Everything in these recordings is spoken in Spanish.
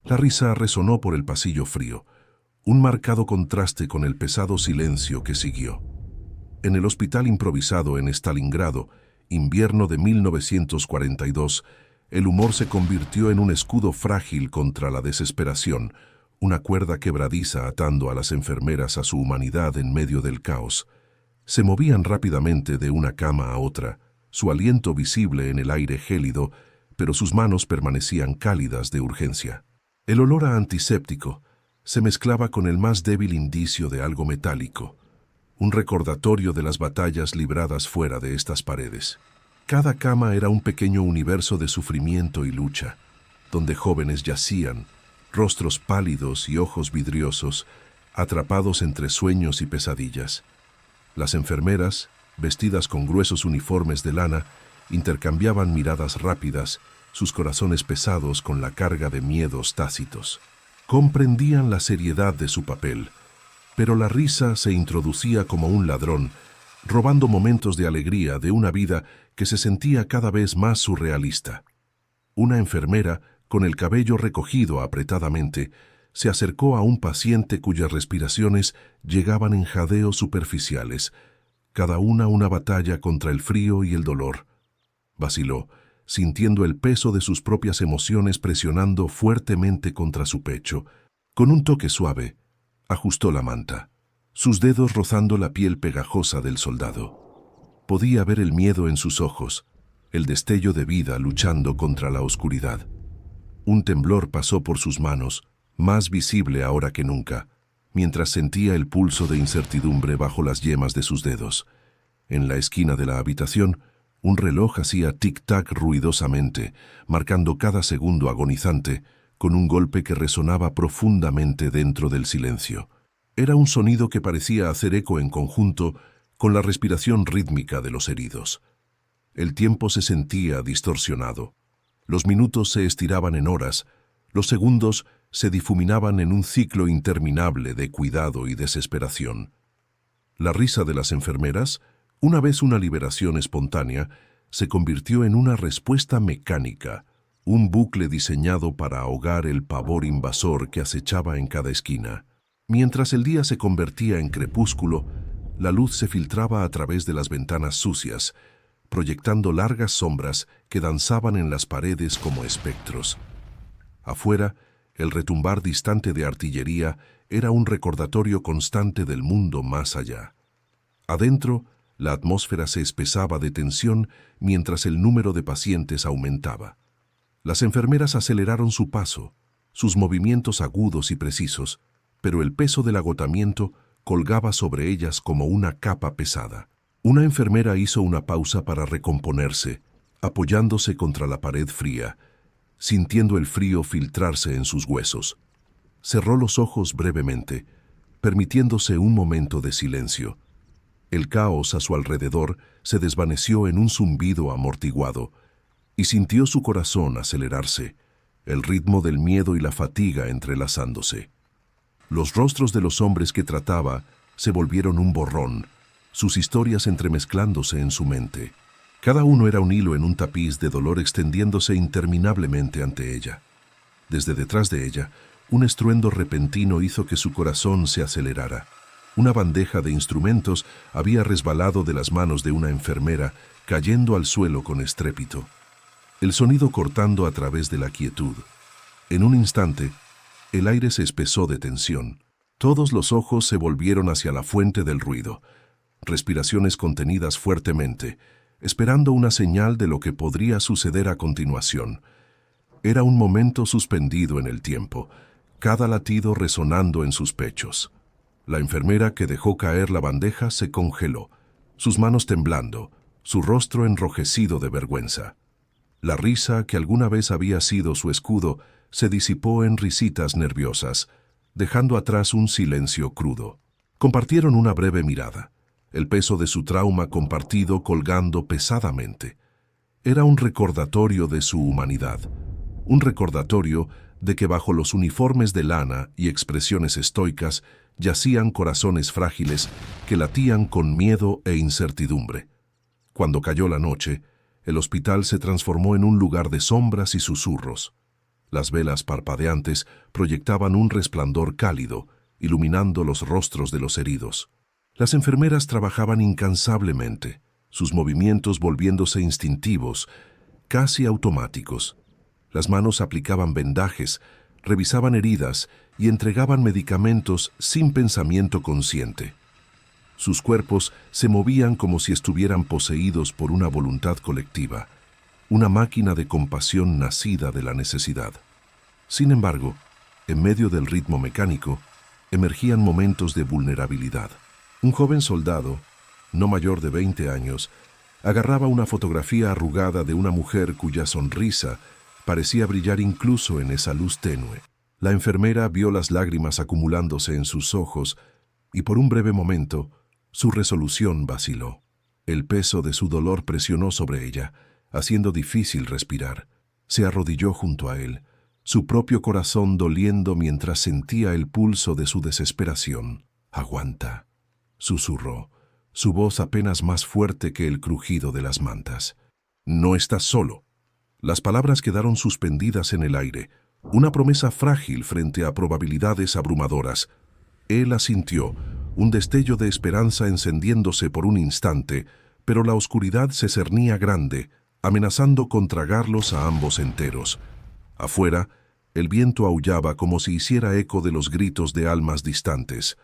La risa resonó por el pasillo frío, un marcado contraste con el pesado silencio que siguió. En el hospital improvisado en Stalingrado, invierno de 1942, el humor se convirtió en un escudo frágil contra la desesperación, una cuerda quebradiza atando a las enfermeras a su humanidad en medio del caos. Se movían rápidamente de una cama a otra, su aliento visible en el aire gélido, pero sus manos permanecían cálidas de urgencia. El olor a antiséptico se mezclaba con el más débil indicio de algo metálico, un recordatorio de las batallas libradas fuera de estas paredes. Cada cama era un pequeño universo de sufrimiento y lucha, donde jóvenes yacían, rostros pálidos y ojos vidriosos, atrapados entre sueños y pesadillas. Las enfermeras, vestidas con gruesos uniformes de lana, intercambiaban miradas rápidas, sus corazones pesados con la carga de miedos tácitos. Comprendían la seriedad de su papel, pero la risa se introducía como un ladrón, robando momentos de alegría de una vida que se sentía cada vez más surrealista. Una enfermera, con el cabello recogido apretadamente, se acercó a un paciente cuyas respiraciones llegaban en jadeos superficiales, cada una batalla contra el frío y el dolor. Vaciló, sintiendo el peso de sus propias emociones presionando fuertemente contra su pecho. Con un toque suave, ajustó la manta, sus dedos rozando la piel pegajosa del soldado. Podía ver el miedo en sus ojos, el destello de vida luchando contra la oscuridad. Un temblor pasó por sus manos, más visible ahora que nunca, mientras sentía el pulso de incertidumbre bajo las yemas de sus dedos. En la esquina de la habitación, un reloj hacía tic-tac ruidosamente, marcando cada segundo agonizante, con un golpe que resonaba profundamente dentro del silencio. Era un sonido que parecía hacer eco en conjunto con la respiración rítmica de los heridos. El tiempo se sentía distorsionado. Los minutos se estiraban en horas, los segundos se difuminaban en un ciclo interminable de cuidado y desesperación. La risa de las enfermeras, una vez una liberación espontánea, se convirtió en una respuesta mecánica, un bucle diseñado para ahogar el pavor invasor que acechaba en cada esquina. Mientras el día se convertía en crepúsculo, la luz se filtraba a través de las ventanas sucias, proyectando largas sombras que danzaban en las paredes como espectros. Afuera, el retumbar distante de artillería era un recordatorio constante del mundo más allá. Adentro, la atmósfera se espesaba de tensión mientras el número de pacientes aumentaba. Las enfermeras aceleraron su paso, sus movimientos agudos y precisos, pero el peso del agotamiento colgaba sobre ellas como una capa pesada. Una enfermera hizo una pausa para recomponerse, apoyándose contra la pared fría, sintiendo el frío filtrarse en sus huesos. Cerró los ojos brevemente, permitiéndose un momento de silencio. El caos a su alrededor se desvaneció en un zumbido amortiguado, y sintió su corazón acelerarse, el ritmo del miedo y la fatiga entrelazándose. Los rostros de los hombres que trataba se volvieron un borrón, sus historias entremezclándose en su mente. Cada uno era un hilo en un tapiz de dolor extendiéndose interminablemente ante ella. Desde detrás de ella, un estruendo repentino hizo que su corazón se acelerara. Una bandeja de instrumentos había resbalado de las manos de una enfermera, cayendo al suelo con estrépito. El sonido cortando a través de la quietud. En un instante, el aire se espesó de tensión. Todos los ojos se volvieron hacia la fuente del ruido. Respiraciones contenidas fuertemente, esperando una señal de lo que podría suceder a continuación. Era un momento suspendido en el tiempo, cada latido resonando en sus pechos. La enfermera que dejó caer la bandeja se congeló, sus manos temblando, su rostro enrojecido de vergüenza. La risa que alguna vez había sido su escudo se disipó en risitas nerviosas, dejando atrás un silencio crudo. Compartieron una breve mirada, el peso de su trauma compartido colgando pesadamente. Era un recordatorio de su humanidad, un recordatorio de que bajo los uniformes de lana y expresiones estoicas yacían corazones frágiles que latían con miedo e incertidumbre. Cuando cayó la noche, el hospital se transformó en un lugar de sombras y susurros. Las velas parpadeantes proyectaban un resplandor cálido, iluminando los rostros de los heridos. Las enfermeras trabajaban incansablemente, sus movimientos volviéndose instintivos, casi automáticos. Las manos aplicaban vendajes, revisaban heridas y entregaban medicamentos sin pensamiento consciente. Sus cuerpos se movían como si estuvieran poseídos por una voluntad colectiva, una máquina de compasión nacida de la necesidad. Sin embargo, en medio del ritmo mecánico, emergían momentos de vulnerabilidad. Un joven soldado, no mayor de 20 años, agarraba una fotografía arrugada de una mujer cuya sonrisa parecía brillar incluso en esa luz tenue. La enfermera vio las lágrimas acumulándose en sus ojos y por un breve momento su resolución vaciló. El peso de su dolor presionó sobre ella, haciendo difícil respirar. Se arrodilló junto a él, su propio corazón doliendo mientras sentía el pulso de su desesperación. «Aguanta», susurró, su voz apenas más fuerte que el crujido de las mantas. «No estás solo». Las palabras quedaron suspendidas en el aire, una promesa frágil frente a probabilidades abrumadoras. Él asintió, un destello de esperanza encendiéndose por un instante, pero la oscuridad se cernía grande, amenazando con tragarlos a ambos enteros. Afuera, el viento aullaba como si hiciera eco de los gritos de almas distantes.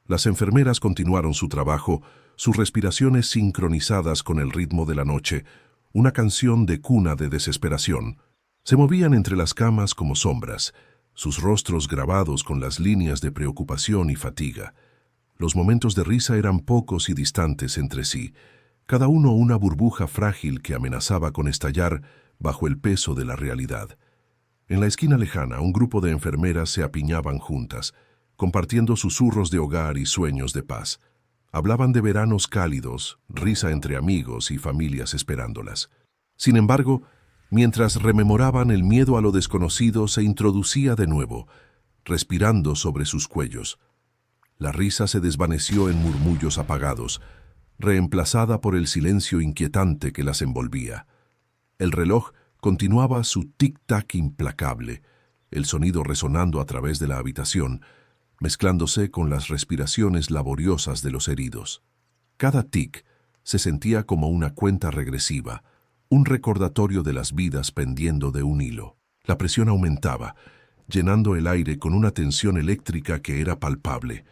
Las enfermeras continuaron su trabajo, sus respiraciones sincronizadas con el ritmo de la noche, una canción de cuna de desesperación. Se movían entre las camas como sombras, sus rostros grabados con las líneas de preocupación y fatiga. Los momentos de risa eran pocos y distantes entre sí, cada uno una burbuja frágil que amenazaba con estallar bajo el peso de la realidad. En la esquina lejana, un grupo de enfermeras se apiñaban juntas, compartiendo susurros de hogar y sueños de paz. Hablaban de veranos cálidos, risa entre amigos y familias esperándolas. Sin embargo, mientras rememoraban, el miedo a lo desconocido se introducía de nuevo, respirando sobre sus cuellos. La risa se desvaneció en murmullos apagados, reemplazada por el silencio inquietante que las envolvía. El reloj continuaba su tic-tac implacable, el sonido resonando a través de la habitación, mezclándose con las respiraciones laboriosas de los heridos. Cada tic se sentía como una cuenta regresiva, un recordatorio de las vidas pendiendo de un hilo. La presión aumentaba, llenando el aire con una tensión eléctrica que era palpable.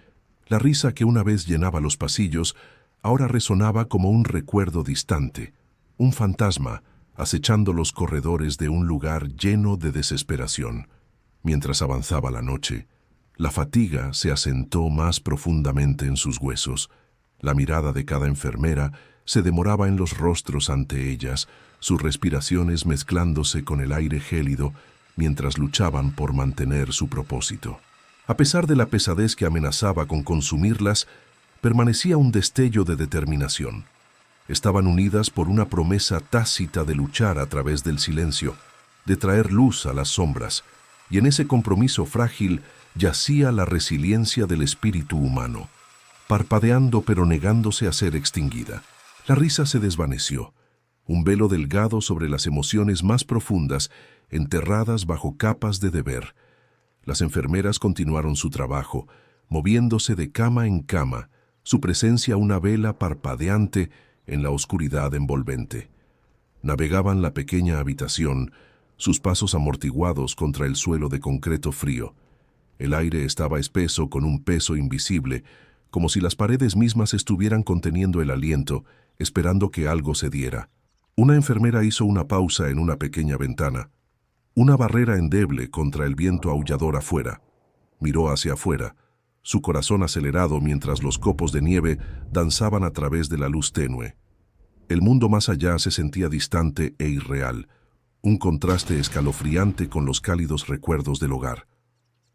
La risa que una vez llenaba los pasillos ahora resonaba como un recuerdo distante, un fantasma acechando los corredores de un lugar lleno de desesperación. Mientras avanzaba la noche, la fatiga se asentó más profundamente en sus huesos. La mirada de cada enfermera se demoraba en los rostros ante ellas, sus respiraciones mezclándose con el aire gélido mientras luchaban por mantener su propósito. A pesar de la pesadez que amenazaba con consumirlas, permanecía un destello de determinación. Estaban unidas por una promesa tácita de luchar a través del silencio, de traer luz a las sombras, y en ese compromiso frágil yacía la resiliencia del espíritu humano, parpadeando pero negándose a ser extinguida. La risa se desvaneció, un velo delgado sobre las emociones más profundas, enterradas bajo capas de deber. Las enfermeras continuaron su trabajo, moviéndose de cama en cama, su presencia una vela parpadeante en la oscuridad envolvente. Navegaban la pequeña habitación, sus pasos amortiguados contra el suelo de concreto frío. El aire estaba espeso con un peso invisible, como si las paredes mismas estuvieran conteniendo el aliento, esperando que algo se diera. Una enfermera hizo una pausa en una pequeña ventana, una barrera endeble contra el viento aullador afuera. Miró hacia afuera, su corazón acelerado mientras los copos de nieve danzaban a través de la luz tenue. El mundo más allá se sentía distante e irreal, un contraste escalofriante con los cálidos recuerdos del hogar.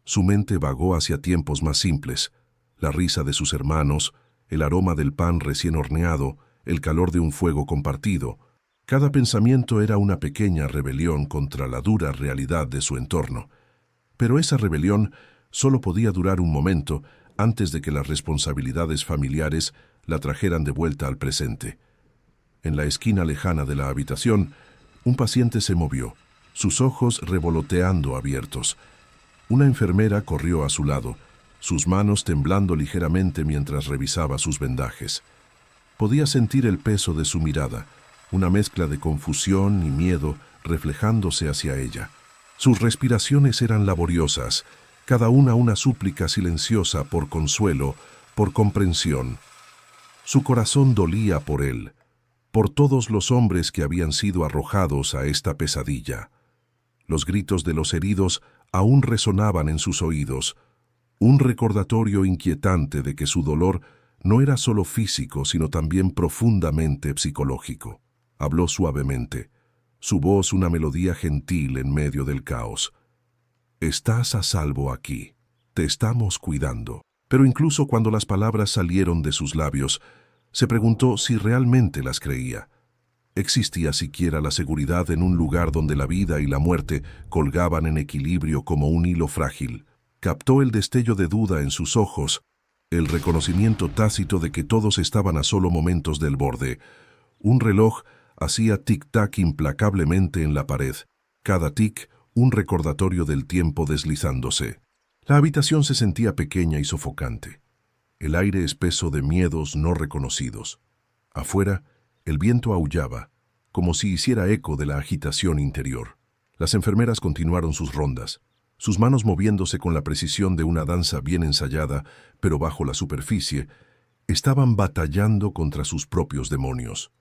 Su mente vagó hacia tiempos más simples, la risa de sus hermanos, el aroma del pan recién horneado, el calor de un fuego compartido. Cada pensamiento era una pequeña rebelión contra la dura realidad de su entorno. Pero esa rebelión solo podía durar un momento antes de que las responsabilidades familiares la trajeran de vuelta al presente. En la esquina lejana de la habitación, un paciente se movió. sus ojos revoloteando abiertos. Una enfermera corrió a su lado, sus manos temblando ligeramente mientras revisaba sus vendajes. Podía sentir el peso de su mirada, una mezcla de confusión y miedo reflejándose hacia ella. Sus respiraciones eran laboriosas, cada una súplica silenciosa por consuelo, por comprensión. Su corazón dolía por él, por todos los hombres que habían sido arrojados a esta pesadilla. Los gritos de los heridos aún resonaban en sus oídos, un recordatorio inquietante de que su dolor no era solo físico, sino también profundamente psicológico. Habló suavemente, su voz una melodía gentil en medio del caos. «Estás a salvo aquí. Te estamos cuidando». Pero incluso cuando las palabras salieron de sus labios, se preguntó si realmente las creía. ¿Existía siquiera la seguridad en un lugar donde la vida y la muerte colgaban en equilibrio como un hilo frágil? Captó el destello de duda en sus ojos, el reconocimiento tácito de que todos estaban a solo momentos del borde. Un reloj hacía tic-tac implacablemente en la pared, cada tic un recordatorio del tiempo deslizándose. La habitación se sentía pequeña y sofocante, el aire espeso de miedos no reconocidos. Afuera, el viento aullaba, como si hiciera eco de la agitación interior. Las enfermeras continuaron sus rondas, sus manos moviéndose con la precisión de una danza bien ensayada, pero bajo la superficie, estaban batallando contra sus propios demonios.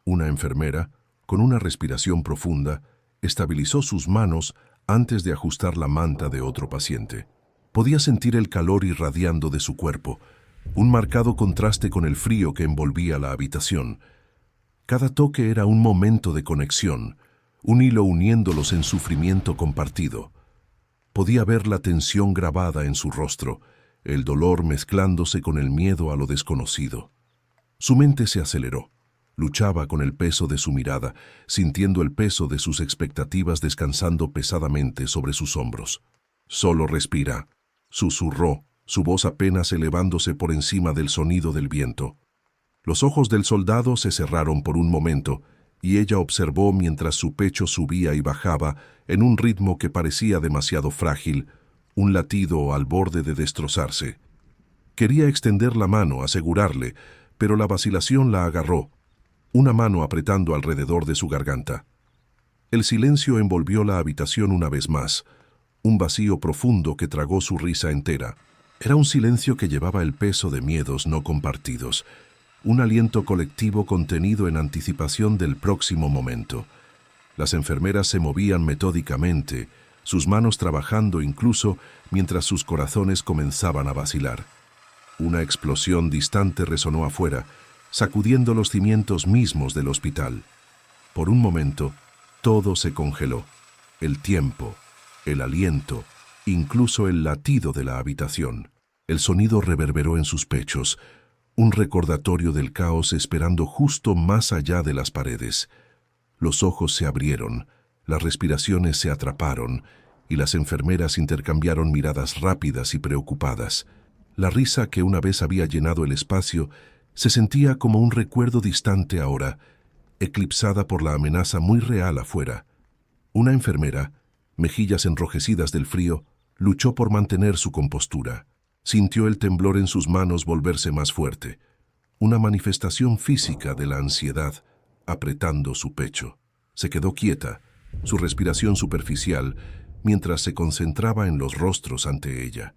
Una enfermera, con una respiración profunda, estabilizó sus manos antes de ajustar la manta de otro paciente. Podía sentir el calor irradiando de su cuerpo, un marcado contraste con el frío que envolvía la habitación. Cada toque era un momento de conexión, un hilo uniéndolos en sufrimiento compartido. Podía ver la tensión grabada en su rostro, el dolor mezclándose con el miedo a lo desconocido. Su mente se aceleró. Luchaba con el peso de su mirada, sintiendo el peso de sus expectativas descansando pesadamente sobre sus hombros. «Solo respira», susurró, su voz apenas elevándose por encima del sonido del viento. Los ojos del soldado se cerraron por un momento, y ella observó mientras su pecho subía y bajaba en un ritmo que parecía demasiado frágil, un latido al borde de destrozarse. Quería extender la mano, asegurarle, pero la vacilación la agarró, una mano apretando alrededor de su garganta. El silencio envolvió la habitación una vez más, un vacío profundo que tragó su risa entera. Era un silencio que llevaba el peso de miedos no compartidos, un aliento colectivo contenido en anticipación del próximo momento. Las enfermeras se movían metódicamente, sus manos trabajando incluso mientras sus corazones comenzaban a vacilar. Una explosión distante resonó afuera, sacudiendo los cimientos mismos del hospital. Por un momento, todo se congeló. El tiempo, el aliento, incluso el latido de la habitación. El sonido reverberó en sus pechos, un recordatorio del caos esperando justo más allá de las paredes. Los ojos se abrieron, las respiraciones se atraparon, y las enfermeras intercambiaron miradas rápidas y preocupadas. La risa que una vez había llenado el espacio se sentía como un recuerdo distante ahora, eclipsada por la amenaza muy real afuera. Una enfermera, mejillas enrojecidas del frío, luchó por mantener su compostura. Sintió el temblor en sus manos volverse más fuerte, una manifestación física de la ansiedad, apretando su pecho. Se quedó quieta, su respiración superficial, mientras se concentraba en los rostros ante ella.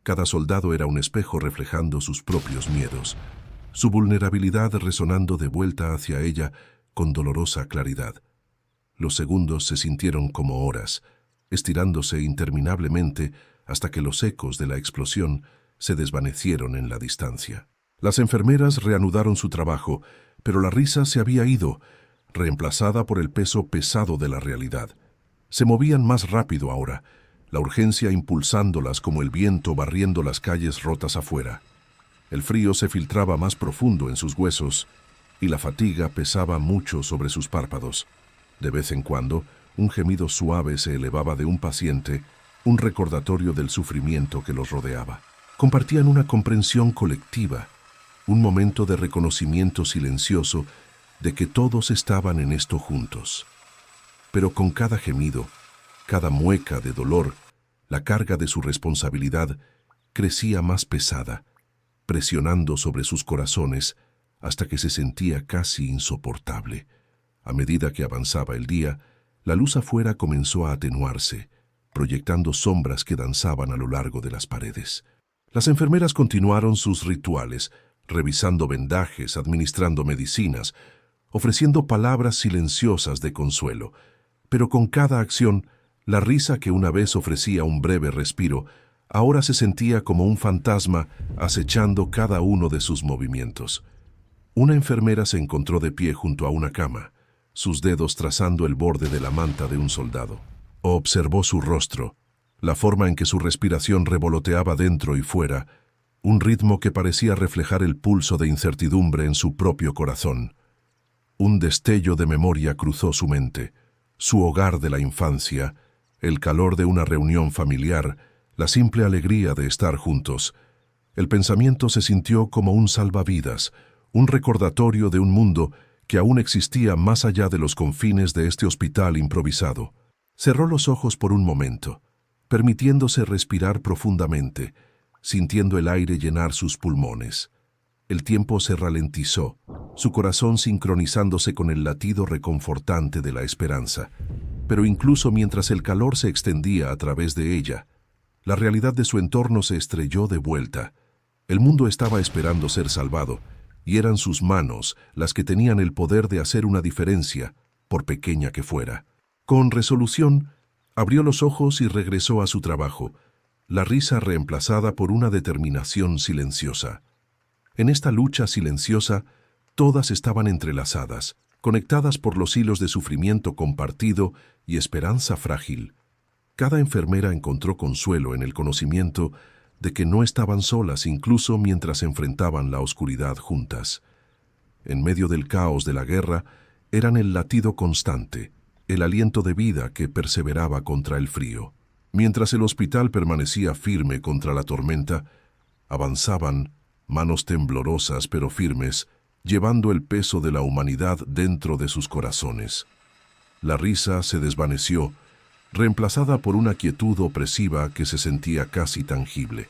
Cada soldado era un espejo reflejando sus propios miedos, su vulnerabilidad resonando de vuelta hacia ella con dolorosa claridad. Los segundos se sintieron como horas, estirándose interminablemente hasta que los ecos de la explosión se desvanecieron en la distancia. Las enfermeras reanudaron su trabajo, pero la risa se había ido, reemplazada por el peso pesado de la realidad. Se movían más rápido ahora, la urgencia impulsándolas como el viento barriendo las calles rotas afuera. El frío se filtraba más profundo en sus huesos y la fatiga pesaba mucho sobre sus párpados. De vez en cuando, un gemido suave se elevaba de un paciente, un recordatorio del sufrimiento que los rodeaba. Compartían una comprensión colectiva, un momento de reconocimiento silencioso de que todos estaban en esto juntos. Pero con cada gemido, cada mueca de dolor, la carga de su responsabilidad crecía más pesada, presionando sobre sus corazones hasta que se sentía casi insoportable. A medida que avanzaba el día, la luz afuera comenzó a atenuarse, proyectando sombras que danzaban a lo largo de las paredes. Las enfermeras continuaron sus rituales, revisando vendajes, administrando medicinas, ofreciendo palabras silenciosas de consuelo. Pero con cada acción, la risa que una vez ofrecía un breve respiro, ahora se sentía como un fantasma acechando cada uno de sus movimientos. Una enfermera se encontró de pie junto a una cama, sus dedos trazando el borde de la manta de un soldado. Observó su rostro, la forma en que su respiración revoloteaba dentro y fuera, un ritmo que parecía reflejar el pulso de incertidumbre en su propio corazón. Un destello de memoria cruzó su mente, su hogar de la infancia, el calor de una reunión familiar, la simple alegría de estar juntos. El pensamiento se sintió como un salvavidas, un recordatorio de un mundo que aún existía más allá de los confines de este hospital improvisado. Cerró los ojos por un momento, permitiéndose respirar profundamente, sintiendo el aire llenar sus pulmones. El tiempo se ralentizó, su corazón sincronizándose con el latido reconfortante de la esperanza. Pero incluso mientras el calor se extendía a través de ella, la realidad de su entorno se estrelló de vuelta. El mundo estaba esperando ser salvado, y eran sus manos las que tenían el poder de hacer una diferencia, por pequeña que fuera. Con resolución, abrió los ojos y regresó a su trabajo, la risa reemplazada por una determinación silenciosa. En esta lucha silenciosa, todas estaban entrelazadas, conectadas por los hilos de sufrimiento compartido y esperanza frágil. Cada enfermera encontró consuelo en el conocimiento de que no estaban solas incluso mientras enfrentaban la oscuridad juntas. En medio del caos de la guerra, eran el latido constante, el aliento de vida que perseveraba contra el frío. Mientras el hospital permanecía firme contra la tormenta, avanzaban, manos temblorosas pero firmes, llevando el peso de la humanidad dentro de sus corazones. La risa se desvaneció, reemplazada por una quietud opresiva que se sentía casi tangible.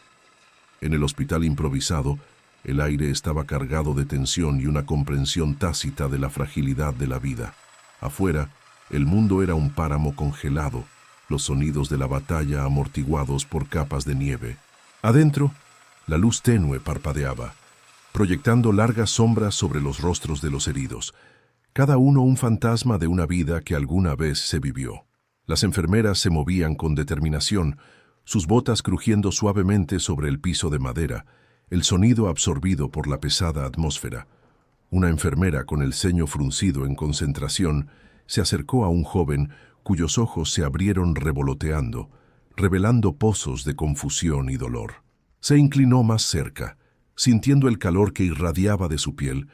En el hospital improvisado, el aire estaba cargado de tensión y una comprensión tácita de la fragilidad de la vida. Afuera, el mundo era un páramo congelado, los sonidos de la batalla amortiguados por capas de nieve. Adentro, la luz tenue parpadeaba, proyectando largas sombras sobre los rostros de los heridos, cada uno un fantasma de una vida que alguna vez se vivió. Las enfermeras se movían con determinación, sus botas crujiendo suavemente sobre el piso de madera, el sonido absorbido por la pesada atmósfera. Una enfermera con el ceño fruncido en concentración se acercó a un joven cuyos ojos se abrieron revoloteando, revelando pozos de confusión y dolor. Se inclinó más cerca, sintiendo el calor que irradiaba de su piel,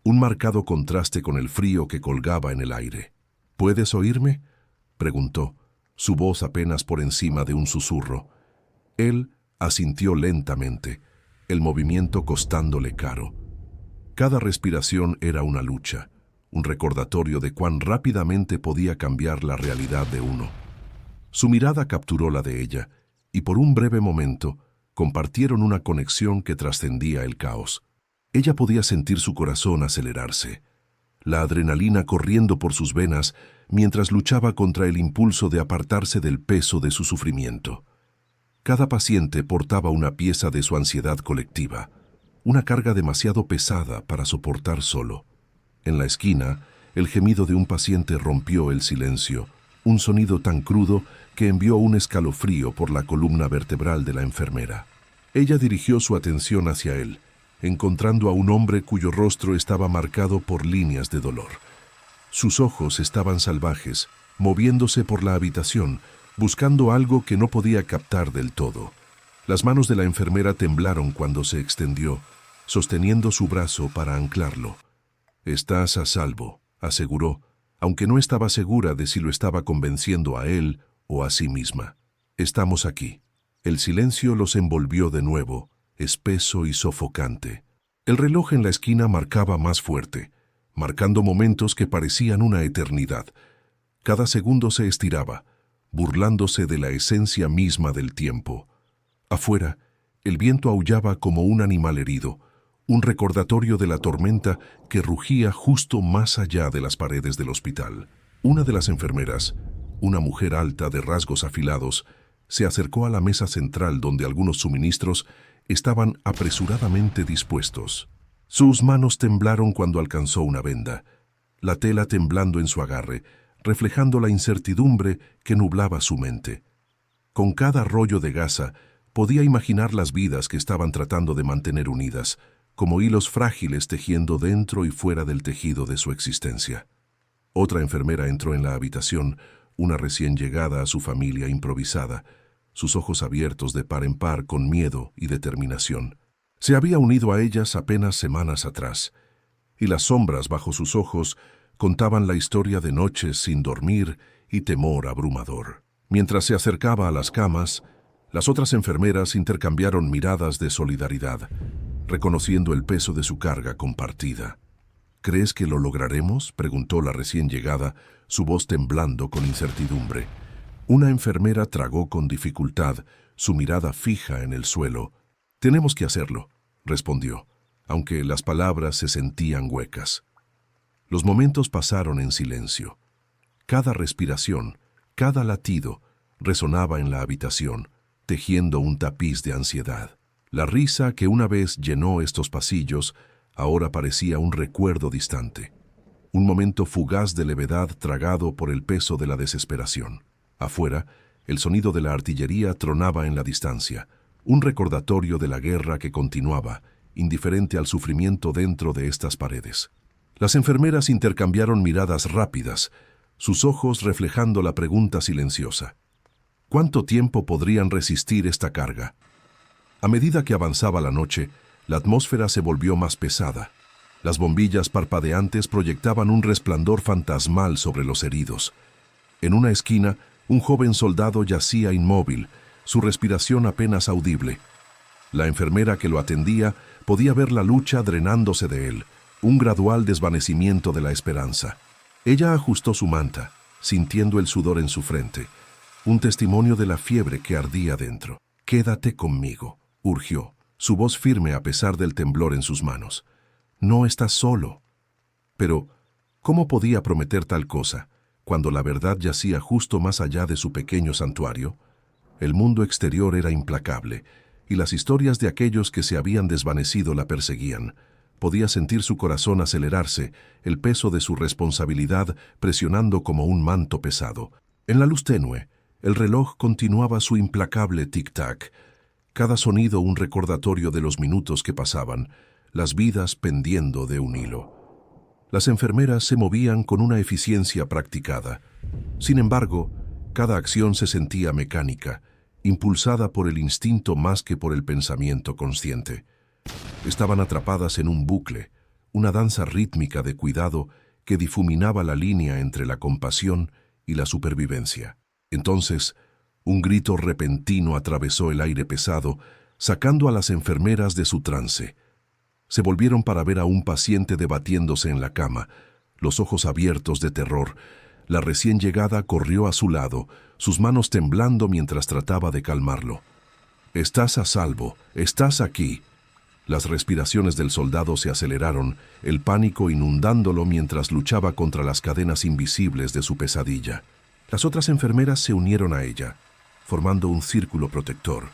un marcado contraste con el frío que colgaba en el aire. «¿Puedes oírme?», preguntó, su voz apenas por encima de un susurro. Él asintió lentamente, el movimiento costándole caro. Cada respiración era una lucha, un recordatorio de cuán rápidamente podía cambiar la realidad de uno. Su mirada capturó la de ella, y por un breve momento compartieron una conexión que trascendía el caos. Ella podía sentir su corazón acelerarse, la adrenalina corriendo por sus venas mientras luchaba contra el impulso de apartarse del peso de su sufrimiento. Cada paciente portaba una pieza de su ansiedad colectiva, una carga demasiado pesada para soportar solo. En la esquina, el gemido de un paciente rompió el silencio, un sonido tan crudo que envió un escalofrío por la columna vertebral de la enfermera. Ella dirigió su atención hacia él, encontrando a un hombre cuyo rostro estaba marcado por líneas de dolor. Sus ojos estaban salvajes, moviéndose por la habitación, buscando algo que no podía captar del todo. Las manos de la enfermera temblaron cuando se extendió, sosteniendo su brazo para anclarlo. «Estás a salvo», aseguró, aunque no estaba segura de si lo estaba convenciendo a él o a sí misma. «Estamos aquí». El silencio los envolvió de nuevo, espeso y sofocante. El reloj en la esquina marcaba más fuerte, marcando momentos que parecían una eternidad. Cada segundo se estiraba, burlándose de la esencia misma del tiempo. Afuera, el viento aullaba como un animal herido, un recordatorio de la tormenta que rugía justo más allá de las paredes del hospital. Una de las enfermeras, una mujer alta de rasgos afilados, se acercó a la mesa central donde algunos suministros estaban apresuradamente dispuestos. Sus manos temblaron cuando alcanzó una venda, la tela temblando en su agarre, reflejando la incertidumbre que nublaba su mente. Con cada rollo de gasa, podía imaginar las vidas que estaban tratando de mantener unidas, como hilos frágiles tejiendo dentro y fuera del tejido de su existencia. Otra enfermera entró en la habitación, una recién llegada a su familia improvisada, sus ojos abiertos de par en par con miedo y determinación. Se había unido a ellas apenas semanas atrás, y las sombras bajo sus ojos contaban la historia de noches sin dormir y temor abrumador. Mientras se acercaba a las camas, las otras enfermeras intercambiaron miradas de solidaridad, reconociendo el peso de su carga compartida. ¿Crees que lo lograremos?, preguntó la recién llegada, su voz temblando con incertidumbre. Una enfermera tragó con dificultad, su mirada fija en el suelo. «Tenemos que hacerlo», respondió, aunque las palabras se sentían huecas. Los momentos pasaron en silencio. Cada respiración, cada latido, resonaba en la habitación, tejiendo un tapiz de ansiedad. La risa que una vez llenó estos pasillos ahora parecía un recuerdo distante, un momento fugaz de levedad tragado por el peso de la desesperación. Afuera, el sonido de la artillería tronaba en la distancia, un recordatorio de la guerra que continuaba, indiferente al sufrimiento dentro de estas paredes. Las enfermeras intercambiaron miradas rápidas, sus ojos reflejando la pregunta silenciosa. ¿Cuánto tiempo podrían resistir esta carga? A medida que avanzaba la noche, la atmósfera se volvió más pesada. Las bombillas parpadeantes proyectaban un resplandor fantasmal sobre los heridos. En una esquina, un joven soldado yacía inmóvil, su respiración apenas audible. La enfermera que lo atendía podía ver la lucha drenándose de él, un gradual desvanecimiento de la esperanza. Ella ajustó su manta, sintiendo el sudor en su frente, un testimonio de la fiebre que ardía dentro. «Quédate conmigo», urgió, su voz firme a pesar del temblor en sus manos. «No estás solo». Pero, ¿cómo podía prometer tal cosa, cuando la verdad yacía justo más allá de su pequeño santuario? El mundo exterior era implacable, y las historias de aquellos que se habían desvanecido la perseguían. Podía sentir su corazón acelerarse, el peso de su responsabilidad presionando como un manto pesado. En la luz tenue, el reloj continuaba su implacable tic-tac, cada sonido un recordatorio de los minutos que pasaban, las vidas pendiendo de un hilo. Las enfermeras se movían con una eficiencia practicada. Sin embargo, cada acción se sentía mecánica, impulsada por el instinto más que por el pensamiento consciente. Estaban atrapadas en un bucle, una danza rítmica de cuidado que difuminaba la línea entre la compasión y la supervivencia. Entonces, un grito repentino atravesó el aire pesado, sacando a las enfermeras de su trance. Se volvieron para ver a un paciente debatiéndose en la cama, los ojos abiertos de terror. La recién llegada corrió a su lado, sus manos temblando mientras trataba de calmarlo. «Estás a salvo, estás aquí». Las respiraciones del soldado se aceleraron, el pánico inundándolo mientras luchaba contra las cadenas invisibles de su pesadilla. Las otras enfermeras se unieron a ella, formando un círculo protector,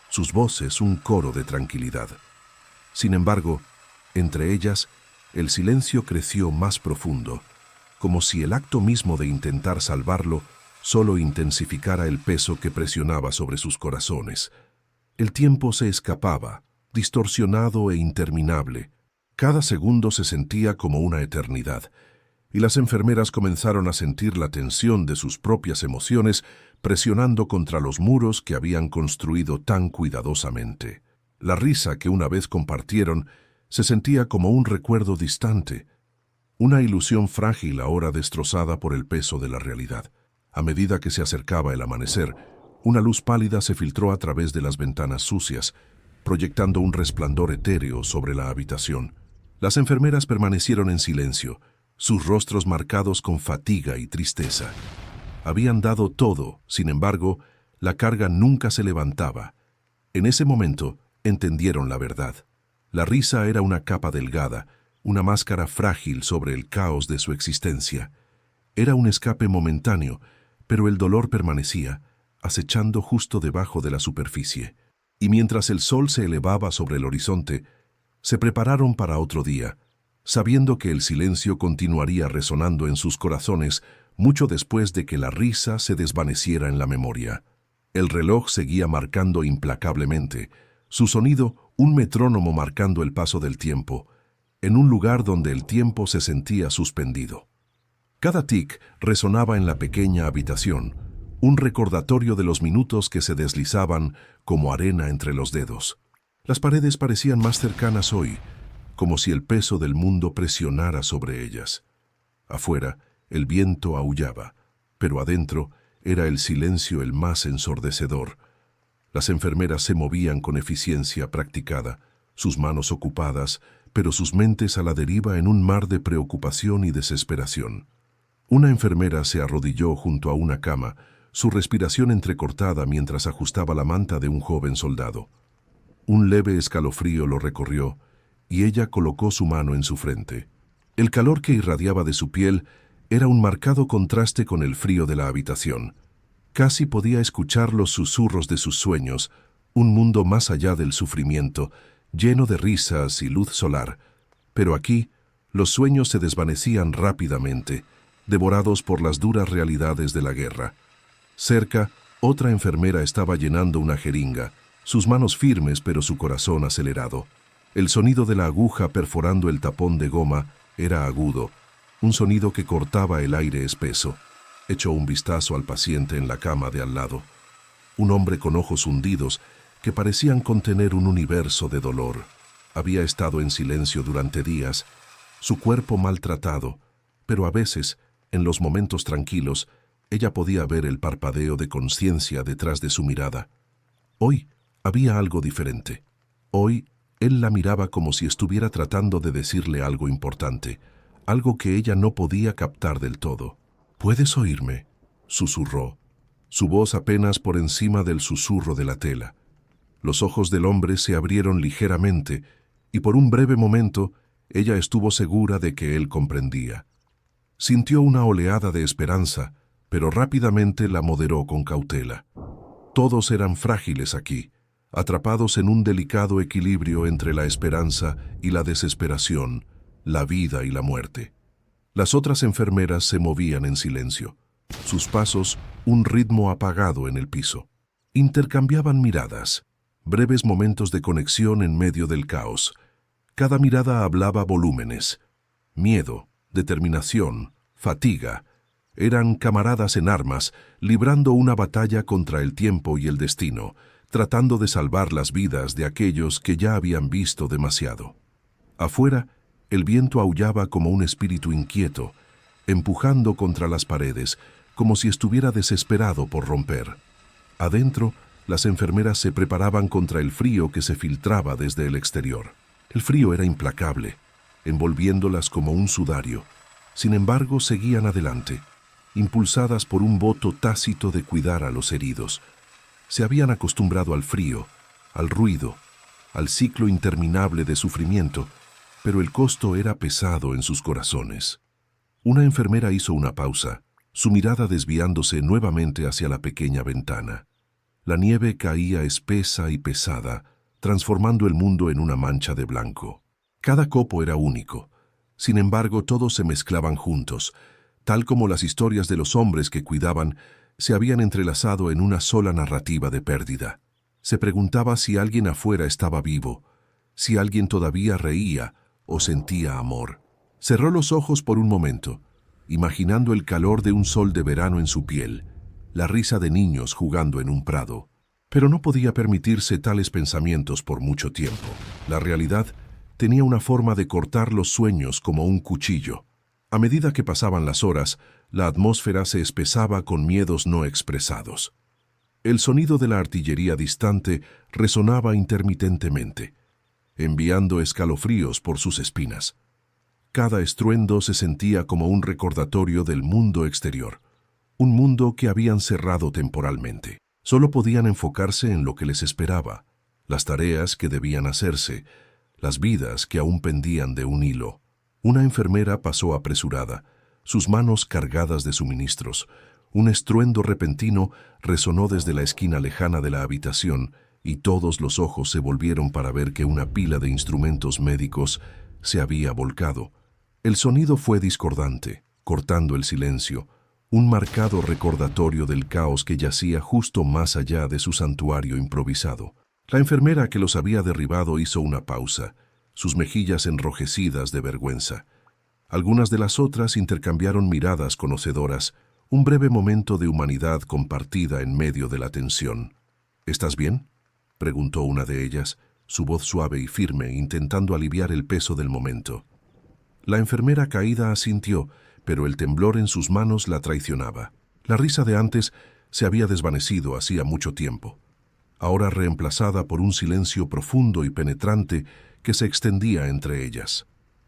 sus voces un coro de tranquilidad. Sin embargo, entre ellas, el silencio creció más profundo, como si el acto mismo de intentar salvarlo solo intensificara el peso que presionaba sobre sus corazones. El tiempo se escapaba, distorsionado e interminable. Cada segundo se sentía como una eternidad, y las enfermeras comenzaron a sentir la tensión de sus propias emociones presionando contra los muros que habían construido tan cuidadosamente. La risa que una vez compartieron se sentía como un recuerdo distante, una ilusión frágil ahora destrozada por el peso de la realidad. A medida que se acercaba el amanecer, una luz pálida se filtró a través de las ventanas sucias, proyectando un resplandor etéreo sobre la habitación. Las enfermeras permanecieron en silencio, sus rostros marcados con fatiga y tristeza. Habían dado todo, sin embargo, la carga nunca se levantaba. En ese momento entendieron la verdad. La risa era una capa delgada, una máscara frágil sobre el caos de su existencia. Era un escape momentáneo, pero el dolor permanecía, acechando justo debajo de la superficie. Y mientras el sol se elevaba sobre el horizonte, se prepararon para otro día, sabiendo que el silencio continuaría resonando en sus corazones mucho después de que la risa se desvaneciera en la memoria. El reloj seguía marcando implacablemente, su sonido un metrónomo marcando el paso del tiempo, en un lugar donde el tiempo se sentía suspendido. Cada tic resonaba en la pequeña habitación, un recordatorio de los minutos que se deslizaban como arena entre los dedos. Las paredes parecían más cercanas hoy, como si el peso del mundo presionara sobre ellas. Afuera, el viento aullaba, pero adentro era el silencio el más ensordecedor. Las enfermeras se movían con eficiencia practicada, sus manos ocupadas, pero sus mentes a la deriva en un mar de preocupación y desesperación. Una enfermera se arrodilló junto a una cama, su respiración entrecortada mientras ajustaba la manta de un joven soldado. Un leve escalofrío lo recorrió, y ella colocó su mano en su frente. El calor que irradiaba de su piel era un marcado contraste con el frío de la habitación. Casi podía escuchar los susurros de sus sueños, un mundo más allá del sufrimiento, lleno de risas y luz solar. Pero aquí, los sueños se desvanecían rápidamente, devorados por las duras realidades de la guerra. Cerca, otra enfermera estaba llenando una jeringa, sus manos firmes pero su corazón acelerado. El sonido de la aguja perforando el tapón de goma era agudo, un sonido que cortaba el aire espeso. Echó un vistazo al paciente en la cama de al lado. Un hombre con ojos hundidos que parecían contener un universo de dolor. Había estado en silencio durante días, su cuerpo maltratado, pero a veces, en los momentos tranquilos, ella podía ver el parpadeo de conciencia detrás de su mirada. Hoy había algo diferente. Hoy él la miraba como si estuviera tratando de decirle algo importante, algo que ella no podía captar del todo. «¿Puedes oírme?», susurró, su voz apenas por encima del susurro de la tela. Los ojos del hombre se abrieron ligeramente y por un breve momento ella estuvo segura de que él comprendía. Sintió una oleada de esperanza, pero rápidamente la moderó con cautela. Todos eran frágiles aquí, atrapados en un delicado equilibrio entre la esperanza y la desesperación, la vida y la muerte. Las otras enfermeras se movían en silencio, sus pasos un ritmo apagado en el piso. Intercambiaban miradas, breves momentos de conexión en medio del caos. Cada mirada hablaba volúmenes. Miedo, determinación, fatiga. Eran camaradas en armas, librando una batalla contra el tiempo y el destino, tratando de salvar las vidas de aquellos que ya habían visto demasiado. Afuera, el viento aullaba como un espíritu inquieto, empujando contra las paredes, como si estuviera desesperado por romper. Adentro, las enfermeras se preparaban contra el frío que se filtraba desde el exterior. El frío era implacable, envolviéndolas como un sudario. Sin embargo, seguían adelante, impulsadas por un voto tácito de cuidar a los heridos. Se habían acostumbrado al frío, al ruido, al ciclo interminable de sufrimiento, pero el costo era pesado en sus corazones. Una enfermera hizo una pausa, su mirada desviándose nuevamente hacia la pequeña ventana. La nieve caía espesa y pesada, transformando el mundo en una mancha de blanco. Cada copo era único. Sin embargo, todos se mezclaban juntos, tal como las historias de los hombres que cuidaban se habían entrelazado en una sola narrativa de pérdida. Se preguntaba si alguien afuera estaba vivo, si alguien todavía reía o sentía amor. Cerró los ojos por un momento, imaginando el calor de un sol de verano en su piel, la risa de niños jugando en un prado. Pero no podía permitirse tales pensamientos por mucho tiempo. La realidad tenía una forma de cortar los sueños como un cuchillo. A medida que pasaban las horas, la atmósfera se espesaba con miedos no expresados. El sonido de la artillería distante resonaba intermitentemente, enviando escalofríos por sus espinas. Cada estruendo se sentía como un recordatorio del mundo exterior, un mundo que habían cerrado temporalmente. Solo podían enfocarse en lo que les esperaba, las tareas que debían hacerse, las vidas que aún pendían de un hilo. Una enfermera pasó apresurada, sus manos cargadas de suministros. Un estruendo repentino resonó desde la esquina lejana de la habitación y todos los ojos se volvieron para ver que una pila de instrumentos médicos se había volcado. El sonido fue discordante, cortando el silencio, un marcado recordatorio del caos que yacía justo más allá de su santuario improvisado. La enfermera que los había derribado hizo una pausa, sus mejillas enrojecidas de vergüenza. Algunas de las otras intercambiaron miradas conocedoras, un breve momento de humanidad compartida en medio de la tensión. ¿Estás bien?, preguntó una de ellas, su voz suave y firme, intentando aliviar el peso del momento. La enfermera caída asintió, pero el temblor en sus manos la traicionaba. La risa de antes se había desvanecido hacía mucho tiempo, ahora reemplazada por un silencio profundo y penetrante que se extendía entre ellas.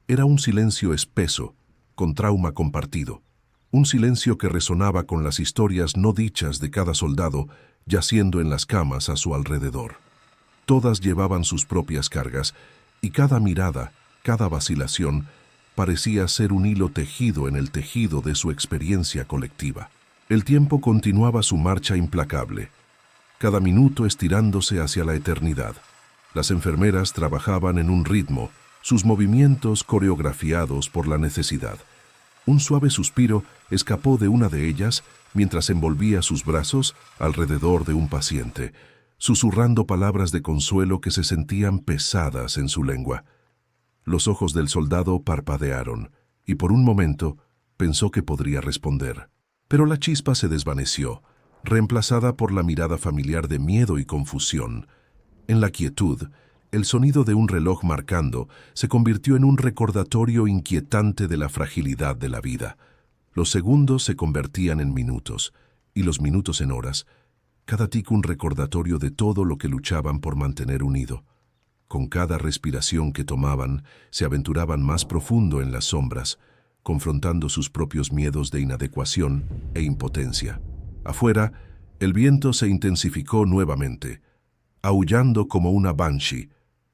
Era un silencio espeso, con trauma compartido, un silencio que resonaba con las historias no dichas de cada soldado yaciendo en las camas a su alrededor. Todas llevaban sus propias cargas, y cada mirada, cada vacilación, parecía ser un hilo tejido en el tejido de su experiencia colectiva. El tiempo continuaba su marcha implacable, cada minuto estirándose hacia la eternidad. Las enfermeras trabajaban en un ritmo, sus movimientos coreografiados por la necesidad. Un suave suspiro escapó de una de ellas mientras envolvía sus brazos alrededor de un paciente, susurrando palabras de consuelo que se sentían pesadas en su lengua. Los ojos del soldado parpadearon, y por un momento pensó que podría responder. Pero la chispa se desvaneció, reemplazada por la mirada familiar de miedo y confusión. En la quietud, el sonido de un reloj marcando se convirtió en un recordatorio inquietante de la fragilidad de la vida. Los segundos se convertían en minutos, y los minutos en horas, cada tico un recordatorio de todo lo que luchaban por mantener unido. Con cada respiración que tomaban, se aventuraban más profundo en las sombras, confrontando sus propios miedos de inadecuación e impotencia. Afuera, el viento se intensificó nuevamente, aullando como una banshee,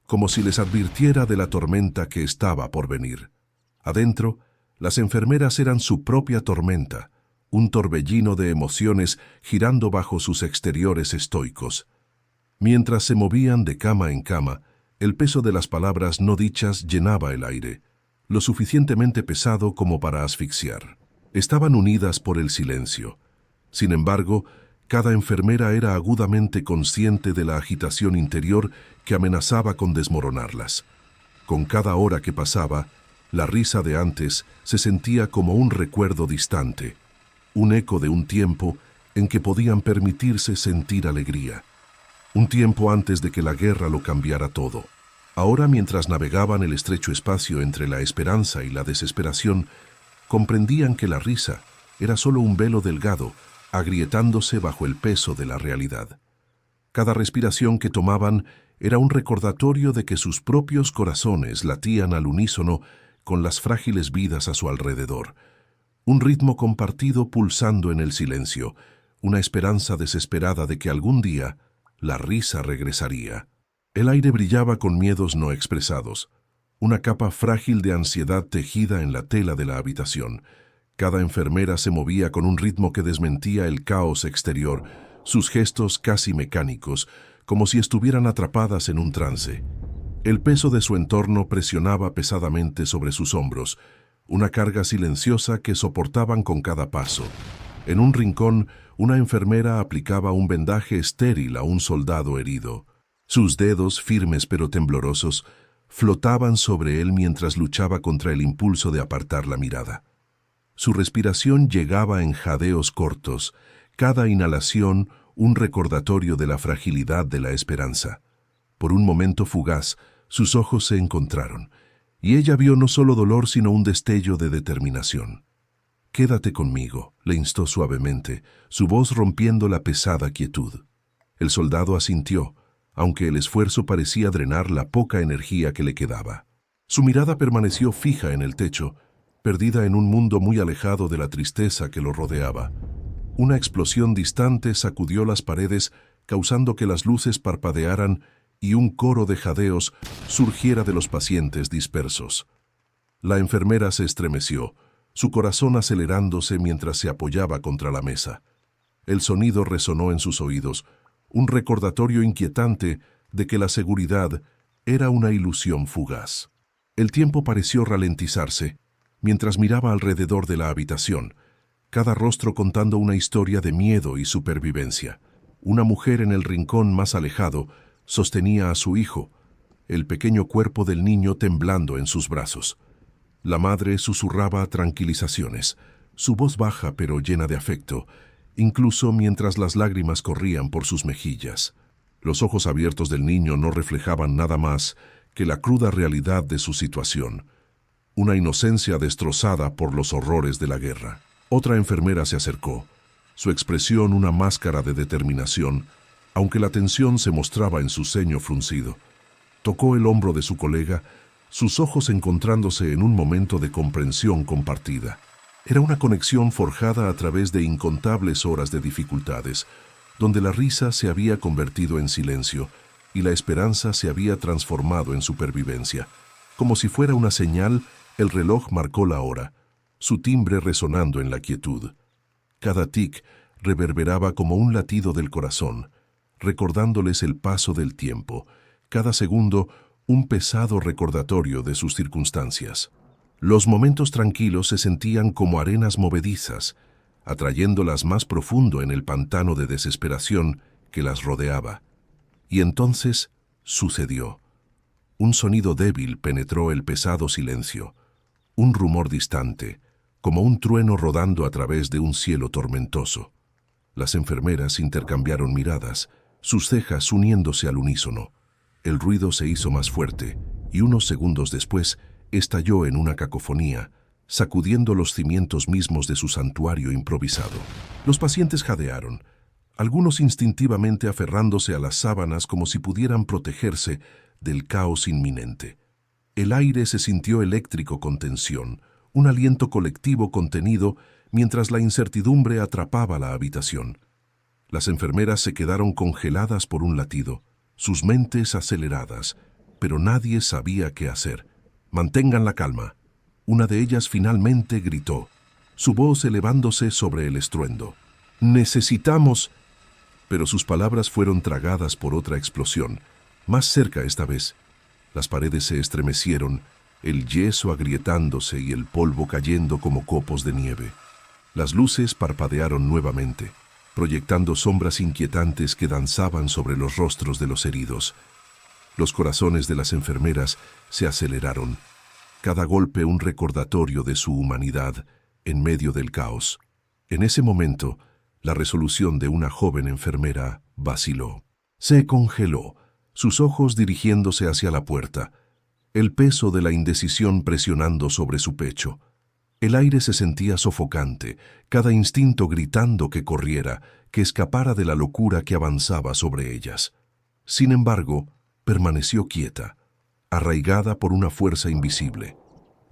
como si les advirtiera de la tormenta que estaba por venir. Adentro, las enfermeras eran su propia tormenta, un torbellino de emociones girando bajo sus exteriores estoicos. Mientras se movían de cama en cama, el peso de las palabras no dichas llenaba el aire, lo suficientemente pesado como para asfixiar. Estaban unidas por el silencio. Sin embargo, cada enfermera era agudamente consciente de la agitación interior que amenazaba con desmoronarlas. Con cada hora que pasaba, la risa de antes se sentía como un recuerdo distante, un eco de un tiempo en que podían permitirse sentir alegría. Un tiempo antes de que la guerra lo cambiara todo. Ahora, mientras navegaban el estrecho espacio entre la esperanza y la desesperación, comprendían que la risa era solo un velo delgado, agrietándose bajo el peso de la realidad. Cada respiración que tomaban era un recordatorio de que sus propios corazones latían al unísono con las frágiles vidas a su alrededor. Un ritmo compartido pulsando en el silencio, una esperanza desesperada de que algún día la risa regresaría. El aire brillaba con miedos no expresados, una capa frágil de ansiedad tejida en la tela de la habitación. Cada enfermera se movía con un ritmo que desmentía el caos exterior, sus gestos casi mecánicos, como si estuvieran atrapadas en un trance. El peso de su entorno presionaba pesadamente sobre sus hombros, una carga silenciosa que soportaban con cada paso. En un rincón, una enfermera aplicaba un vendaje estéril a un soldado herido. Sus dedos, firmes pero temblorosos, flotaban sobre él mientras luchaba contra el impulso de apartar la mirada. Su respiración llegaba en jadeos cortos, cada inhalación un recordatorio de la fragilidad de la esperanza. Por un momento fugaz, sus ojos se encontraron, y ella vio no solo dolor sino un destello de determinación. «Quédate conmigo», le instó suavemente, su voz rompiendo la pesada quietud. El soldado asintió, aunque el esfuerzo parecía drenar la poca energía que le quedaba. Su mirada permaneció fija en el techo, perdida en un mundo muy alejado de la tristeza que lo rodeaba. Una explosión distante sacudió las paredes, causando que las luces parpadearan y un coro de jadeos surgiera de los pacientes dispersos. La enfermera se estremeció, su corazón acelerándose mientras se apoyaba contra la mesa. El sonido resonó en sus oídos, un recordatorio inquietante de que la seguridad era una ilusión fugaz. El tiempo pareció ralentizarse, mientras miraba alrededor de la habitación, cada rostro contando una historia de miedo y supervivencia. Una mujer en el rincón más alejado sostenía a su hijo, el pequeño cuerpo del niño temblando en sus brazos. La madre susurraba tranquilizaciones, su voz baja pero llena de afecto, incluso mientras las lágrimas corrían por sus mejillas. Los ojos abiertos del niño no reflejaban nada más que la cruda realidad de su situación, una inocencia destrozada por los horrores de la guerra. Otra enfermera se acercó, su expresión una máscara de determinación, aunque la tensión se mostraba en su ceño fruncido. Tocó el hombro de su colega, sus ojos encontrándose en un momento de comprensión compartida. Era una conexión forjada a través de incontables horas de dificultades, donde la risa se había convertido en silencio y la esperanza se había transformado en supervivencia. Como si fuera una señal, el reloj marcó la hora, su timbre resonando en la quietud. Cada tic reverberaba como un latido del corazón, recordándoles el paso del tiempo, cada segundo un pesado recordatorio de sus circunstancias. Los momentos tranquilos se sentían como arenas movedizas, atrayéndolas más profundo en el pantano de desesperación que las rodeaba. Y entonces sucedió. Un sonido débil penetró el pesado silencio, un rumor distante, como un trueno rodando a través de un cielo tormentoso. Las enfermeras intercambiaron miradas, sus cejas uniéndose al unísono. El ruido se hizo más fuerte y unos segundos después estalló en una cacofonía, sacudiendo los cimientos mismos de su santuario improvisado. Los pacientes jadearon, algunos instintivamente aferrándose a las sábanas como si pudieran protegerse del caos inminente. El aire se sintió eléctrico con tensión, un aliento colectivo contenido mientras la incertidumbre atrapaba la habitación. Las enfermeras se quedaron congeladas por un latido, sus mentes aceleradas, pero nadie sabía qué hacer. «Mantengan la calma». Una de ellas finalmente gritó, su voz elevándose sobre el estruendo. «Necesitamos...» Pero sus palabras fueron tragadas por otra explosión, más cerca esta vez. Las paredes se estremecieron, el yeso agrietándose y el polvo cayendo como copos de nieve. Las luces parpadearon nuevamente, proyectando sombras inquietantes que danzaban sobre los rostros de los heridos. Los corazones de las enfermeras se aceleraron, cada golpe un recordatorio de su humanidad en medio del caos. En ese momento, la resolución de una joven enfermera vaciló. Se congeló, sus ojos dirigiéndose hacia la puerta, el peso de la indecisión presionando sobre su pecho. El aire se sentía sofocante, cada instinto gritando que corriera, que escapara de la locura que avanzaba sobre ellas. Sin embargo, permaneció quieta, arraigada por una fuerza invisible.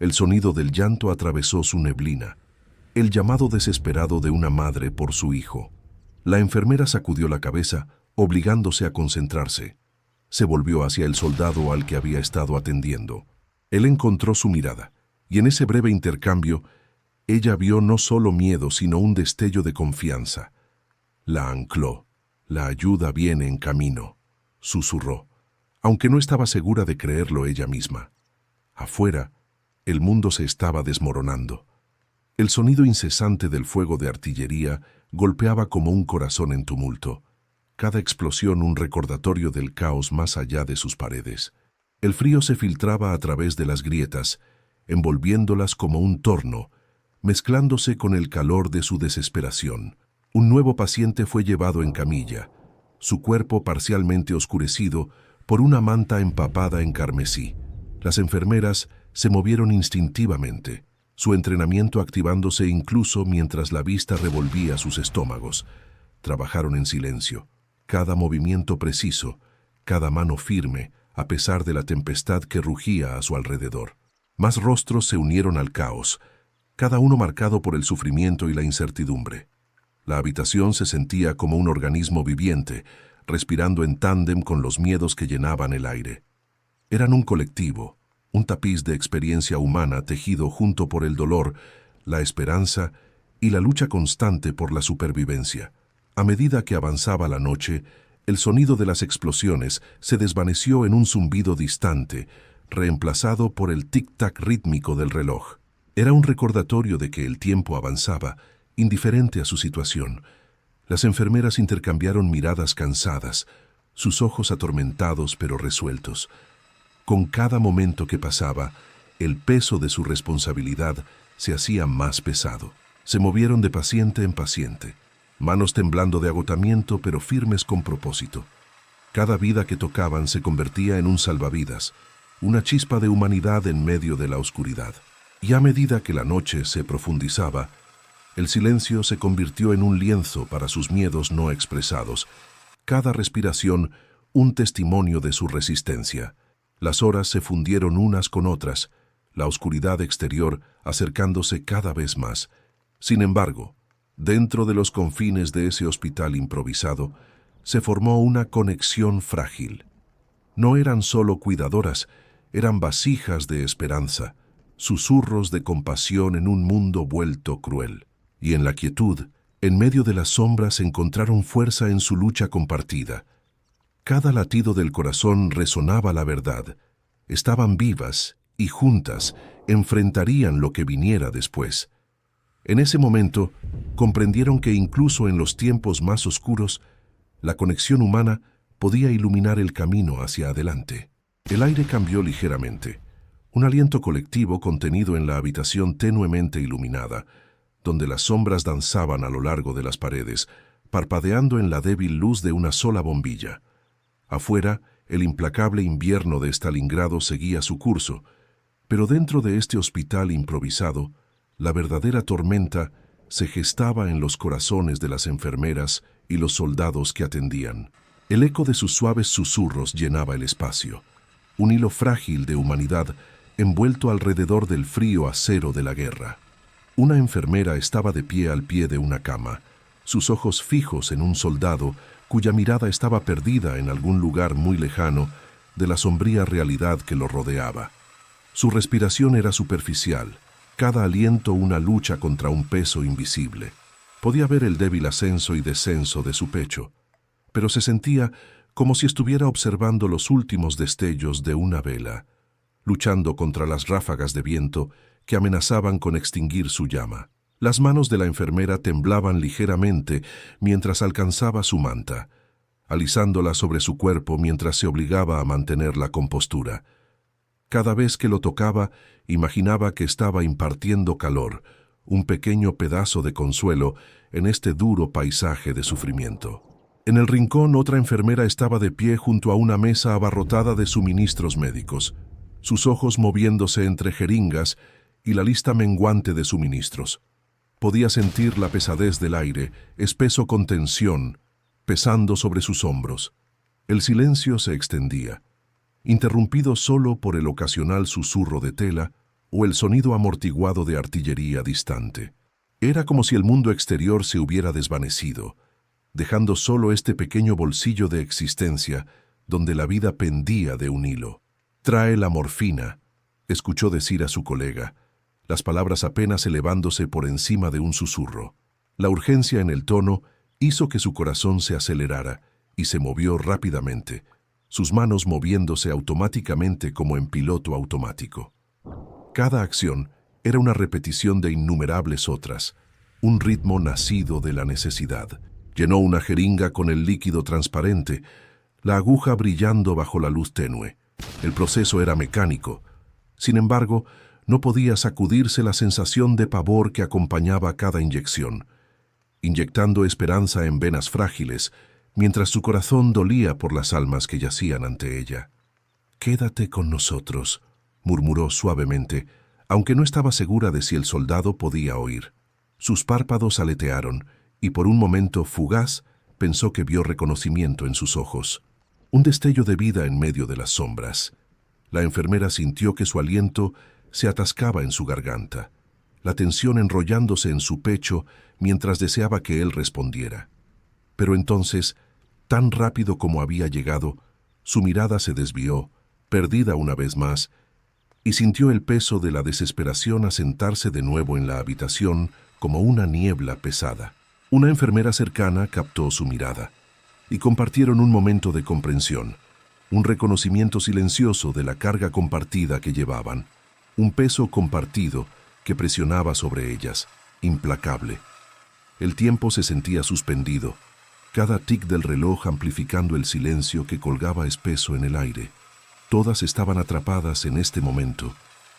El sonido del llanto atravesó su neblina, el llamado desesperado de una madre por su hijo. La enfermera sacudió la cabeza, obligándose a concentrarse. Se volvió hacia el soldado al que había estado atendiendo. Él encontró su mirada, y en ese breve intercambio, ella vio no solo miedo, sino un destello de confianza. La ancló. «La ayuda viene en camino», susurró, aunque no estaba segura de creerlo ella misma. Afuera, el mundo se estaba desmoronando. El sonido incesante del fuego de artillería golpeaba como un corazón en tumulto, cada explosión un recordatorio del caos más allá de sus paredes. El frío se filtraba a través de las grietas, envolviéndolas como un torno, mezclándose con el calor de su desesperación. Un nuevo paciente fue llevado en camilla, su cuerpo parcialmente oscurecido por una manta empapada en carmesí. Las enfermeras se movieron instintivamente, su entrenamiento activándose incluso mientras la vista revolvía sus estómagos. Trabajaron en silencio, cada movimiento preciso, cada mano firme, a pesar de la tempestad que rugía a su alrededor. Más rostros se unieron al caos, cada uno marcado por el sufrimiento y la incertidumbre. La habitación se sentía como un organismo viviente, respirando en tándem con los miedos que llenaban el aire. Eran un colectivo, un tapiz de experiencia humana tejido junto por el dolor, la esperanza y la lucha constante por la supervivencia. A medida que avanzaba la noche, el sonido de las explosiones se desvaneció en un zumbido distante, reemplazado por el tic-tac rítmico del reloj. Era un recordatorio de que el tiempo avanzaba, indiferente a su situación. Las enfermeras intercambiaron miradas cansadas, sus ojos atormentados pero resueltos. Con cada momento que pasaba, el peso de su responsabilidad se hacía más pesado. Se movieron de paciente en paciente, manos temblando de agotamiento pero firmes con propósito. Cada vida que tocaban se convertía en un salvavidas, una chispa de humanidad en medio de la oscuridad. Y a medida que la noche se profundizaba, el silencio se convirtió en un lienzo para sus miedos no expresados, cada respiración un testimonio de su resistencia. Las horas se fundieron unas con otras, la oscuridad exterior acercándose cada vez más. Sin embargo, dentro de los confines de ese hospital improvisado, se formó una conexión frágil. No eran solo cuidadoras, eran vasijas de esperanza, susurros de compasión en un mundo vuelto cruel. Y en la quietud, en medio de las sombras, encontraron fuerza en su lucha compartida. Cada latido del corazón resonaba la verdad. Estaban vivas y juntas enfrentarían lo que viniera después. En ese momento, comprendieron que incluso en los tiempos más oscuros, la conexión humana podía iluminar el camino hacia adelante. El aire cambió ligeramente. Un aliento colectivo contenido en la habitación tenuemente iluminada, donde las sombras danzaban a lo largo de las paredes, parpadeando en la débil luz de una sola bombilla. Afuera, el implacable invierno de Stalingrado seguía su curso, pero dentro de este hospital improvisado, la verdadera tormenta se gestaba en los corazones de las enfermeras y los soldados que atendían. El eco de sus suaves susurros llenaba el espacio, un hilo frágil de humanidad envuelto alrededor del frío acero de la guerra. Una enfermera estaba de pie de una cama, sus ojos fijos en un soldado cuya mirada estaba perdida en algún lugar muy lejano de la sombría realidad que lo rodeaba. Su respiración era superficial, cada aliento una lucha contra un peso invisible. Podía ver el débil ascenso y descenso de su pecho, pero se sentía como si estuviera observando los últimos destellos de una vela, luchando contra las ráfagas de viento que amenazaban con extinguir su llama. Las manos de la enfermera temblaban ligeramente mientras alcanzaba su manta, alisándola sobre su cuerpo mientras se obligaba a mantener la compostura. Cada vez que lo tocaba, imaginaba que estaba impartiendo calor, un pequeño pedazo de consuelo en este duro paisaje de sufrimiento. En el rincón, otra enfermera estaba de pie junto a una mesa abarrotada de suministros médicos, sus ojos moviéndose entre jeringas y la lista menguante de suministros. Podía sentir la pesadez del aire, espeso con tensión, pesando sobre sus hombros. El silencio se extendía, interrumpido solo por el ocasional susurro de tela o el sonido amortiguado de artillería distante. Era como si el mundo exterior se hubiera desvanecido, dejando solo este pequeño bolsillo de existencia donde la vida pendía de un hilo. «Trae la morfina», escuchó decir a su colega, las palabras apenas elevándose por encima de un susurro. La urgencia en el tono hizo que su corazón se acelerara y se movió rápidamente, sus manos moviéndose automáticamente como en piloto automático. Cada acción era una repetición de innumerables otras, un ritmo nacido de la necesidad. Llenó una jeringa con el líquido transparente, la aguja brillando bajo la luz tenue. El proceso era mecánico. Sin embargo, no podía sacudirse la sensación de pavor que acompañaba cada inyección, inyectando esperanza en venas frágiles, mientras su corazón dolía por las almas que yacían ante ella. «Quédate con nosotros», murmuró suavemente, aunque no estaba segura de si el soldado podía oír. Sus párpados aletearon, y por un momento fugaz pensó que vio reconocimiento en sus ojos. Un destello de vida en medio de las sombras. La enfermera sintió que su aliento se atascaba en su garganta, la tensión enrollándose en su pecho mientras deseaba que él respondiera. Pero entonces, tan rápido como había llegado, su mirada se desvió, perdida una vez más, y sintió el peso de la desesperación asentarse de nuevo en la habitación como una niebla pesada. Una enfermera cercana captó su mirada, y compartieron un momento de comprensión, un reconocimiento silencioso de la carga compartida que llevaban, un peso compartido que presionaba sobre ellas, implacable. El tiempo se sentía suspendido, cada tic del reloj amplificando el silencio que colgaba espeso en el aire. Todas estaban atrapadas en este momento,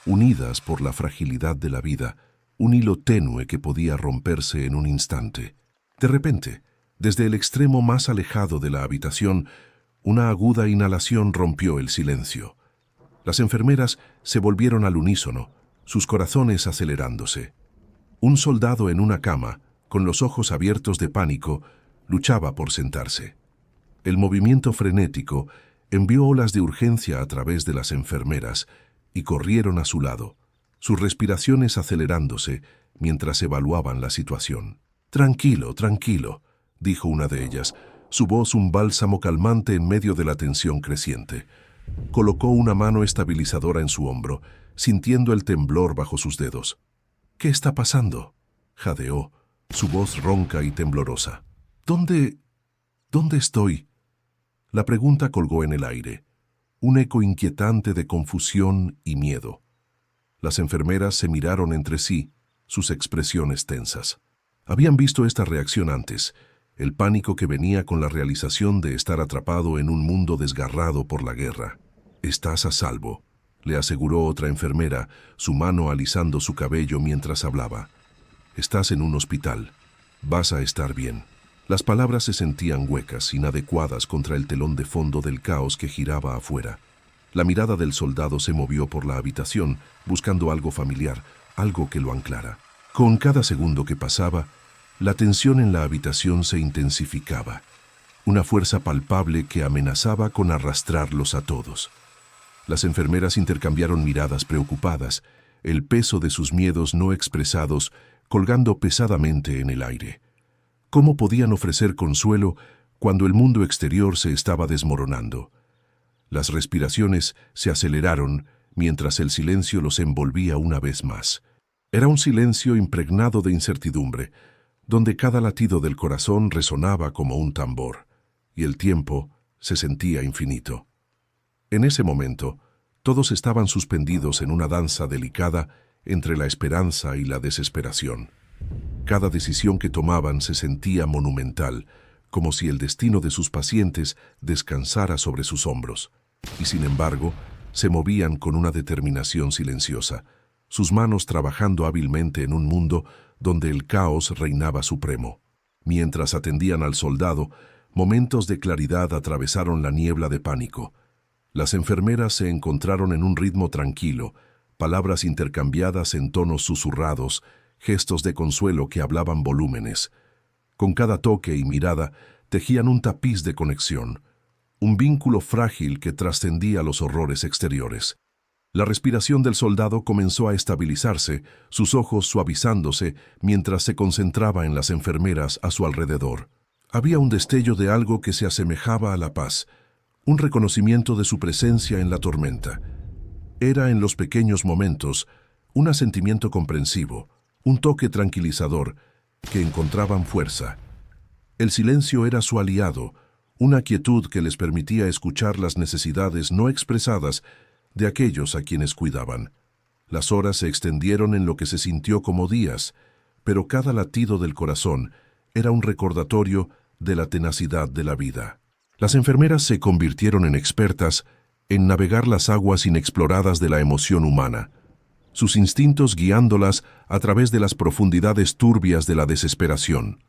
unidas por la fragilidad de la vida, un hilo tenue que podía romperse en un instante. De repente, desde el extremo más alejado de la habitación, una aguda inhalación rompió el silencio. Las enfermeras se volvieron al unísono, sus corazones acelerándose. Un soldado en una cama, con los ojos abiertos de pánico, luchaba por sentarse. El movimiento frenético envió olas de urgencia a través de las enfermeras y corrieron a su lado, sus respiraciones acelerándose mientras evaluaban la situación. «Tranquilo, tranquilo», dijo una de ellas, su voz un bálsamo calmante en medio de la tensión creciente. Colocó una mano estabilizadora en su hombro, sintiendo el temblor bajo sus dedos. «¿Qué está pasando?», jadeó, su voz ronca y temblorosa. «¿Dónde estoy?». La pregunta colgó en el aire, un eco inquietante de confusión y miedo. Las enfermeras se miraron entre sí, sus expresiones tensas. Habían visto esta reacción antes, el pánico que venía con la realización de estar atrapado en un mundo desgarrado por la guerra. «Estás a salvo», le aseguró otra enfermera, su mano alisando su cabello mientras hablaba. «Estás en un hospital. Vas a estar bien». Las palabras se sentían huecas, inadecuadas contra el telón de fondo del caos que giraba afuera. La mirada del soldado se movió por la habitación, buscando algo familiar, algo que lo anclara. Con cada segundo que pasaba, la tensión en la habitación se intensificaba, una fuerza palpable que amenazaba con arrastrarlos a todos. Las enfermeras intercambiaron miradas preocupadas, el peso de sus miedos no expresados colgando pesadamente en el aire. ¿Cómo podían ofrecer consuelo cuando el mundo exterior se estaba desmoronando? Las respiraciones se aceleraron mientras el silencio los envolvía una vez más. Era un silencio impregnado de incertidumbre, donde cada latido del corazón resonaba como un tambor, y el tiempo se sentía infinito. En ese momento, todos estaban suspendidos en una danza delicada entre la esperanza y la desesperación. Cada decisión que tomaban se sentía monumental, como si el destino de sus pacientes descansara sobre sus hombros, y sin embargo, se movían con una determinación silenciosa, sus manos trabajando hábilmente en un mundo donde el caos reinaba supremo. Mientras atendían al soldado, momentos de claridad atravesaron la niebla de pánico. Las enfermeras se encontraron en un ritmo tranquilo, palabras intercambiadas en tonos susurrados, gestos de consuelo que hablaban volúmenes. Con cada toque y mirada tejían un tapiz de conexión, un vínculo frágil que trascendía los horrores exteriores. La respiración del soldado comenzó a estabilizarse, sus ojos suavizándose mientras se concentraba en las enfermeras a su alrededor. Había un destello de algo que se asemejaba a la paz, un reconocimiento de su presencia en la tormenta. Era en los pequeños momentos un asentimiento comprensivo, un toque tranquilizador, que encontraban fuerza. El silencio era su aliado, una quietud que les permitía escuchar las necesidades no expresadas de aquellos a quienes cuidaban. Las horas se extendieron en lo que se sintió como días, pero cada latido del corazón era un recordatorio de la tenacidad de la vida. Las enfermeras se convirtieron en expertas en navegar las aguas inexploradas de la emoción humana, sus instintos guiándolas a través de las profundidades turbias de la desesperación.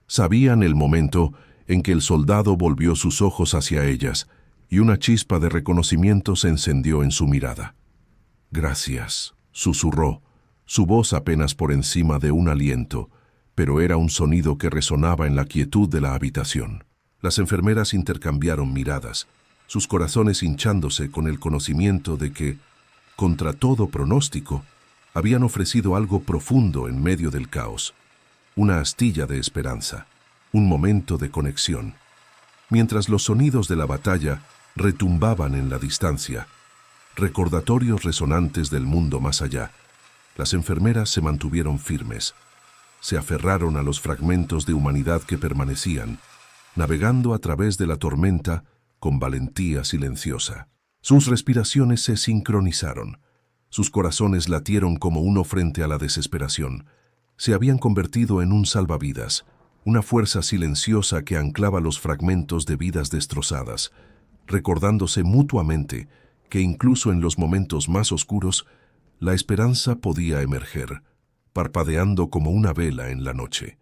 Sabían el momento en que el soldado volvió sus ojos hacia ellas y una chispa de reconocimiento se encendió en su mirada. «Gracias», susurró, su voz apenas por encima de un aliento, pero era un sonido que resonaba en la quietud de la habitación. Las enfermeras intercambiaron miradas, sus corazones hinchándose con el conocimiento de que, contra todo pronóstico, habían ofrecido algo profundo en medio del caos, una astilla de esperanza, un momento de conexión. Mientras los sonidos de la batalla retumbaban en la distancia, recordatorios resonantes del mundo más allá, las enfermeras se mantuvieron firmes, se aferraron a los fragmentos de humanidad que permanecían, navegando a través de la tormenta con valentía silenciosa. Sus respiraciones se sincronizaron, sus corazones latieron como uno frente a la desesperación. Se habían convertido en un salvavidas, una fuerza silenciosa que anclaba los fragmentos de vidas destrozadas, recordándose mutuamente que incluso en los momentos más oscuros, la esperanza podía emerger, parpadeando como una vela en la noche.